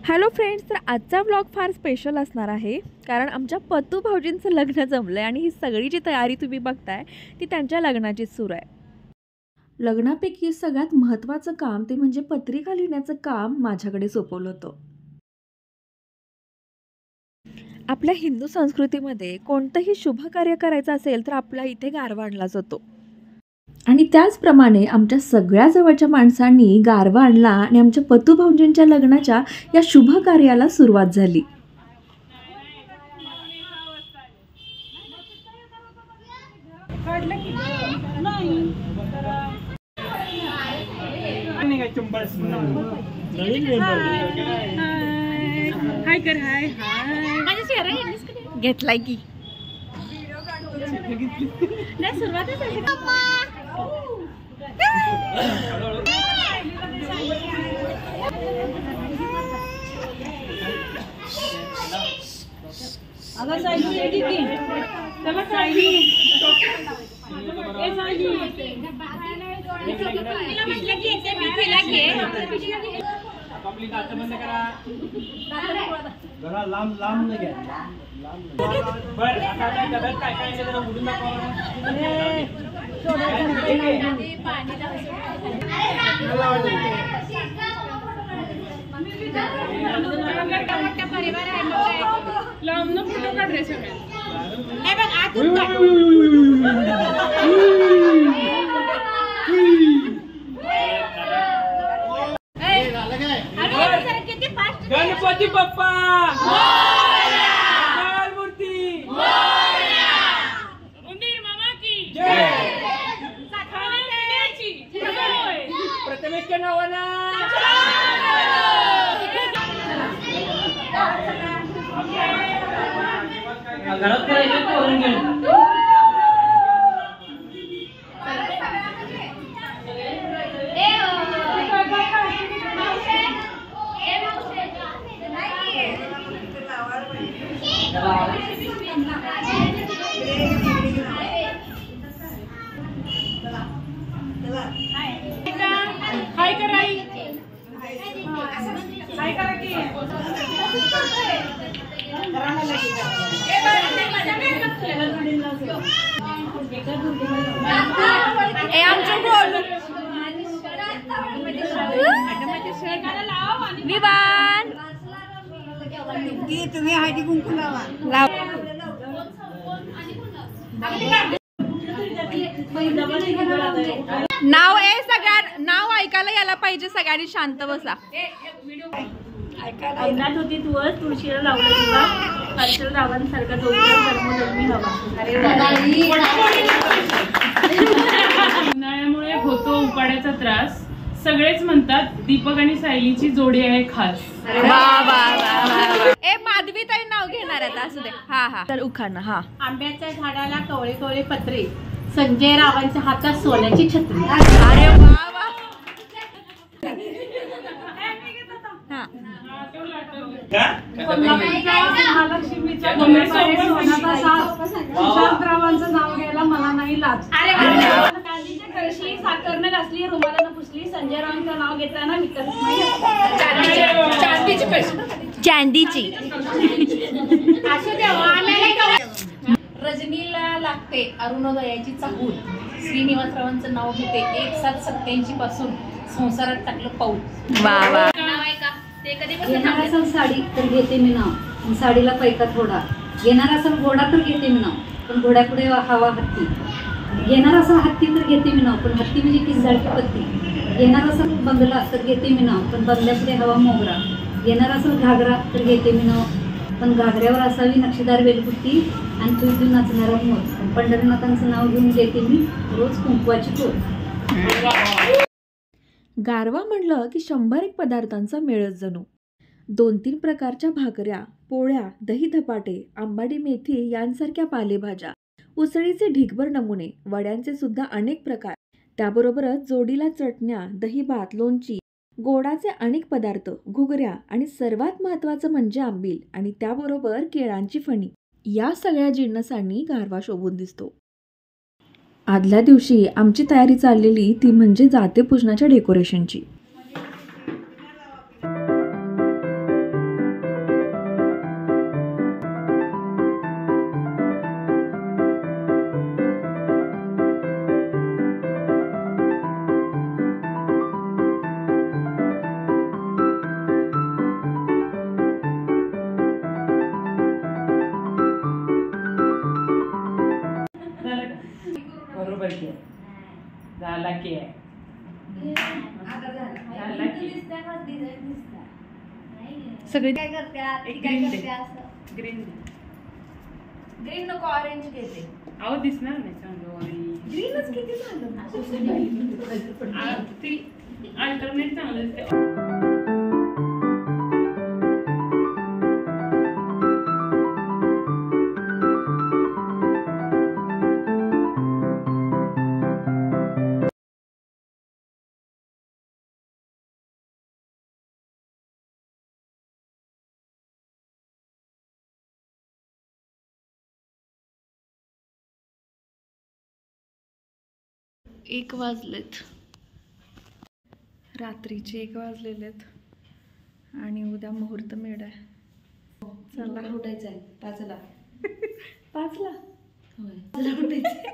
Hello friends, तर आजचा vlog फार स्पेशल असणार आहे कारण आमच्या पतू भाऊजींचं लग्न जमलं आहे आणि ही सगळी जी तयारी तुम्ही बघताय ती त्यांच्या लग्नाचीच सुरू आहे. लग्नापैकी सगळ्यात महत्त्वाचं काम ते म्हणजे पत्रिका लिहिण्याचं काम माझ्याकडे सोपवलं होतं. आपल्या हिंदू संस्कृतीमध्ये कोणतंही शुभ कार्य करायचं असेल तर आपल्या इथे गारवा आणला जातो आणि त्याचप्रमाणे आमच्या सगळ्या जवळच्या माणसांनी गारवा आणला आणि आमच्या पतू भाऊजींच्या लग्नाच्या या शुभ कार्याला सुरुवात झाली. हाय कर हाय हाय घेतलाय की नाही सुरुवातच आहे. अगं सायली रेडी की चला सायली ए सायली तिला म्हटलं की येते मी तिला घे आपली दात बंद करा जरा लांब लांब नाही घ्या बर आता डब्यात काय काय जरा उडून दाखवा लांब न फोटो काढ रे सगळे हे बघ आतून काढ गणपती बाप्पा मूर्ती उंदीर मामा की जय प्रथमेशच्या नावानं घरात करायचं करून घे. हाय कराई हाय करा की ए आमचं बोल विवान की तुम्ही हळदी कुंकू लावा नाव ए सगळ्या नाव ऐकायला यायला पाहिजे. सगळ्यांनी शांत बसा. अंगात होती तुळस तुळशीला लावलं दिवा हर्षल रावांसारखा जोडीदार जन्मजन्मी हवा. उन्हाळ्यामुळे होतो उकाड्याचा त्रास. सगळेच म्हणतात दीपक आणि सायलीची जोडी आहे खास. ए माधवी ताई नाव घेणार आता असू दे. हा हा तर उखाणं. हा आंब्याच्या झाडाला कवळे कवळे पत्रे संजय रावांच्या हातात सोन्याची छत्री. अरे वा वा. महालक्ष्मीच्या सुशांतरावांचं नाव घ्यायला मला नाही लाज. कांदीची कळशी साखरनं घासली रुमालानं पुसली संजय रावांचं नाव घेताना विकत चांदीची कळशी चांदीची. रजनीला लागते अरुणोदयाची चाहूल. श्रीनिवासरावांचं नाव घेते 1787 पासून संसारात टाकलं पाऊल. वा वा. घेणार असेल साडी तर घेते मी नाव साडीला पैका थोडा. घेणार असेल घोडा तर घेते मी नाव पण घोड्यापुढे हवा हत्ती. घेणार असेल हत्ती तर घेते मी नाव पण हत्ती म्हणजे किस झाडकी पत्ती. घेणार असेल बंगला तर घेते मी नाव पण बंगल्यापुढे हवा मोगरा. घेणार असेल घागरा तर घेते मी नाव पण घागऱ्यावर असावी नक्षीदार वेलबुट्टी आणि तू नाचणारा मोर. पंढरीनाथांचं नाव घेऊन घेते मी रोज कुंकवाची तोर. गारवा म्हणलं की 100 पदार्थांचा मेळच जणू. 2-3 प्रकारच्या भाकऱ्या, पोळ्या, दही धपाटे, आंबाडी मेथी यांसारख्या पालेभाज्या, उसळीचे ढिगभर नमुने, वड्यांचे सुद्धा अनेक प्रकार, त्याबरोबरच जोडीला चटण्या, दही भात, लोणची, गोडाचे अनेक पदार्थ, घुगऱ्या आणि सर्वात महत्त्वाचं म्हणजे आंबील आणि त्याबरोबर केळांची फणी. या सगळ्या जिन्नसांनी गारवा शोभून दिसतो. आदल्या दिवशी आमची तयारी चाललेली ती म्हणजे जाते पूजनाच्या डेकोरेशनची. सगळे काय करत्यात एक काय green दे. करत्या असं ग्रीन ग्रीन नको ऑरेंज घेते अहो दिसणार नाही चांगलं ऑरेंज ग्रीनच किती झालं ती अल्टरनेट चांगलं दिसते एक वाजलेत, रात्रीचे 1 वाजलेलेत आणि उद्या मुहूर्त मेढ आहे. चला उठायचं आहे 5ला. 5ला होय उठायचं.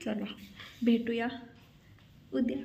चला भेटूया उद्या.